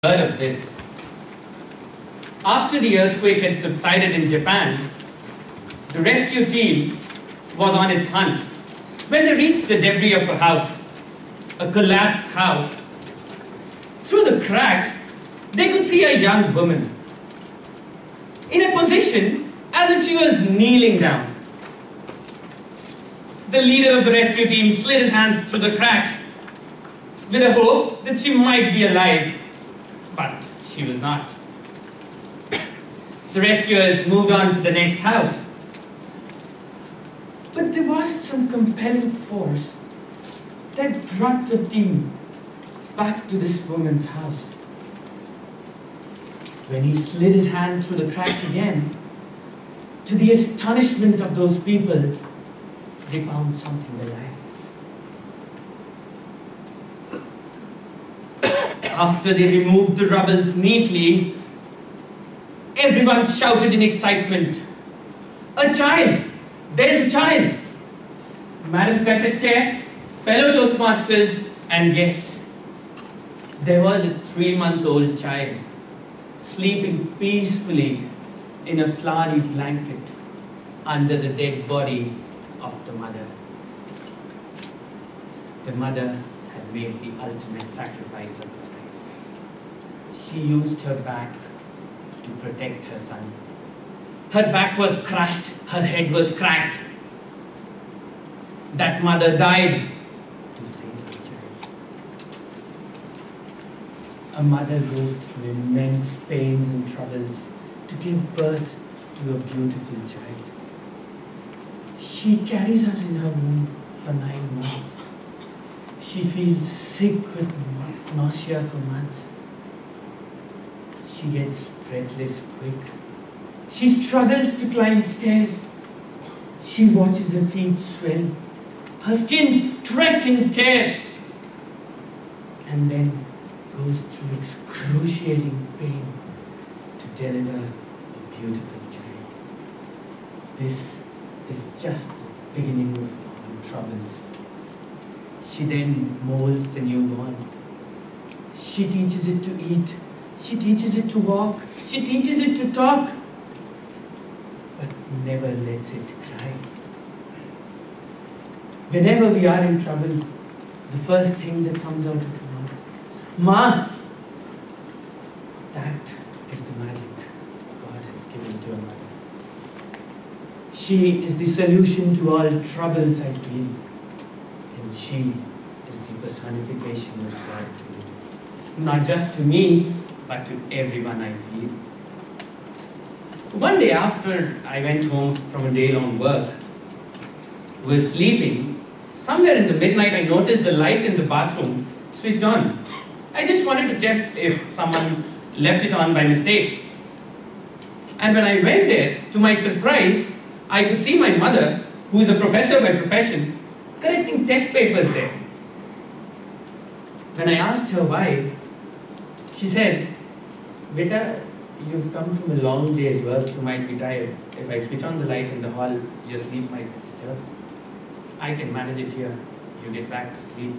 heard of this. After the earthquake had subsided in Japan, the rescue team was on its hunt. When they reached the debris of a house, a collapsed house, through the cracks, they could see a young woman in a position as if she was kneeling down. The leader of the rescue team slid his hands through the cracks with a hope that she might be alive, but she was not. The rescuers moved on to the next house. But there was some compelling force that brought the team back to this woman's house. When he slid his hand through the cracks again, to the astonishment of those people, they found something alive. After they removed the rubbles neatly, everyone shouted in excitement, "A child! There's a child!" Madam Contessaire, fellow Toastmasters, and guests, there was a 3-month-old child sleeping peacefully in a flowery blanket under the dead body of the mother. The mother had made the ultimate sacrifice of her life. She used her back to protect her son. Her back was crushed, her head was cracked. That mother died to save her child. A mother goes through immense pains and troubles to give birth to a beautiful child. She carries us in her womb for 9 months. She feels sick with nausea for months. She gets breathless quick. She struggles to climb stairs. She watches her feet swell, her skin stretch and tear, and then goes through excruciating pain to deliver a beautiful child. This is just the beginning of all troubles. She then molds the newborn. She teaches it to eat. She teaches it to walk. She teaches it to talk, but never lets it cry. Whenever we are in trouble, the first thing that comes out of the mouth, "Ma!" That is the magic God has given to a mother. She is the solution to all troubles, I feel, and she is the personification of God to me. Not just to me, but to everyone I feel. One day after I went home from a day-long work, was sleeping, somewhere in the midnight I noticed the light in the bathroom switched on. I just wanted to check if someone left it on by mistake. And when I went there, to my surprise, I could see my mother, who is a professor by profession, correcting test papers there. When I asked her why, she said, "Beta, you've come from a long day's work, you might be tired. If I switch on the light in the hall, your sleep might disturb. I can manage it here. You get back to sleep."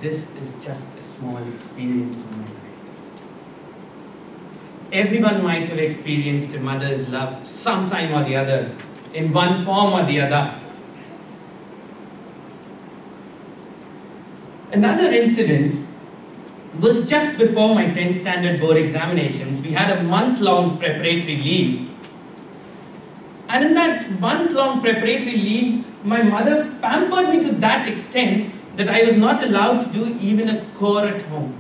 This is just a small experience in my life. Everyone might have experienced a mother's love sometime or the other, in one form or the other. Another incident was just before my 10th standard board examinations. We had a month-long preparatory leave. And in that month-long preparatory leave, my mother pampered me to that extent that I was not allowed to do even a chore at home.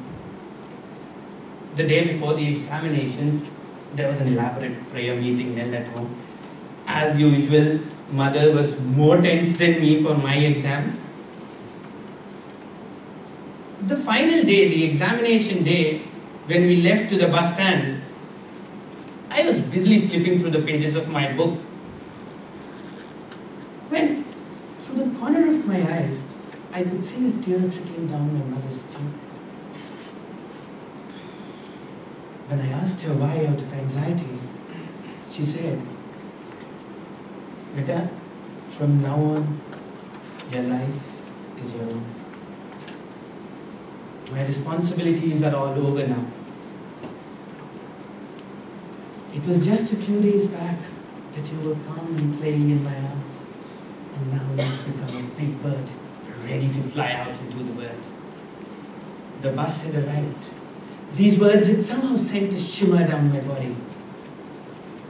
The day before the examinations, there was an elaborate prayer meeting held at home. As usual, mother was more tense than me for my exams. The final day, the examination day, when we left to the bus stand, I was busily flipping through the pages of my book, when, through the corner of my eye, I could see a tear trickling down my mother's cheek. When I asked her why out of anxiety, she said, "Beta, from now on, your life is your own. My responsibilities are all over now. It was just a few days back that you were calmly playing in my arms, and now you've become a big bird, ready to fly out into the world. The bus had arrived. These words had somehow sent a shimmer down my body.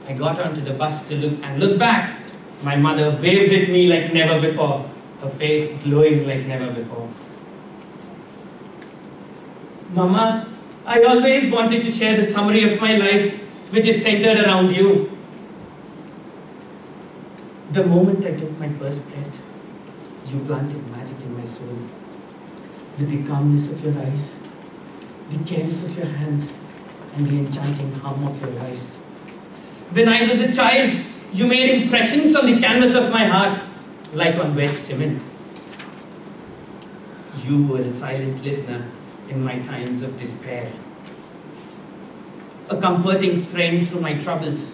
I got onto the bus to look back. My mother waved at me like never before, her face glowing like never before. Mama, I always wanted to share the summary of my life, which is centered around you. The moment I took my first breath, you planted magic in my soul. With the calmness of your eyes, the caress of your hands, and the enchanting hum of your voice. When I was a child, you made impressions on the canvas of my heart, like on wet cement. You were a silent listener in my times of despair, a comforting friend through my troubles.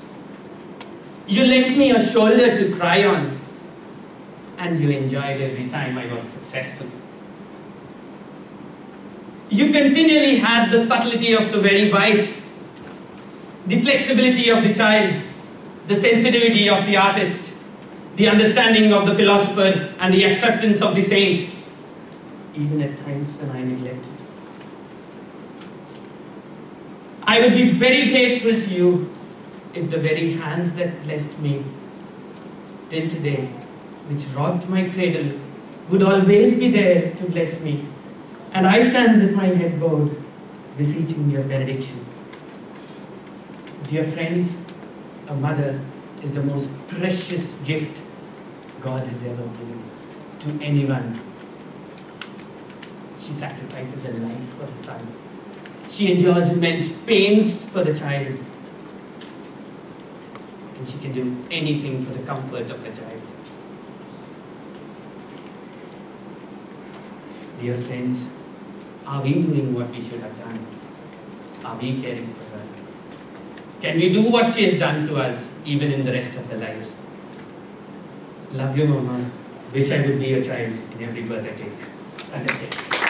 You lent me a shoulder to cry on, and you enjoyed every time I was successful. You continually had the subtlety of the very wise, the flexibility of the child, the sensitivity of the artist, the understanding of the philosopher, and the acceptance of the saint, even at times when I neglected. I would be very grateful to you if the very hands that blessed me till today, which rocked my cradle, would always be there to bless me, and I stand with my head bowed, beseeching your benediction. Dear friends, a mother is the most precious gift God has ever given to anyone. She sacrifices her life for her son. She endures immense pains for the child. And she can do anything for the comfort of her child. Dear friends, are we doing what we should have done? Are we caring for her? Can we do what she has done to us, even in the rest of her lives? Love you, Mama. Wish I would be your child in every birth I take. Understand?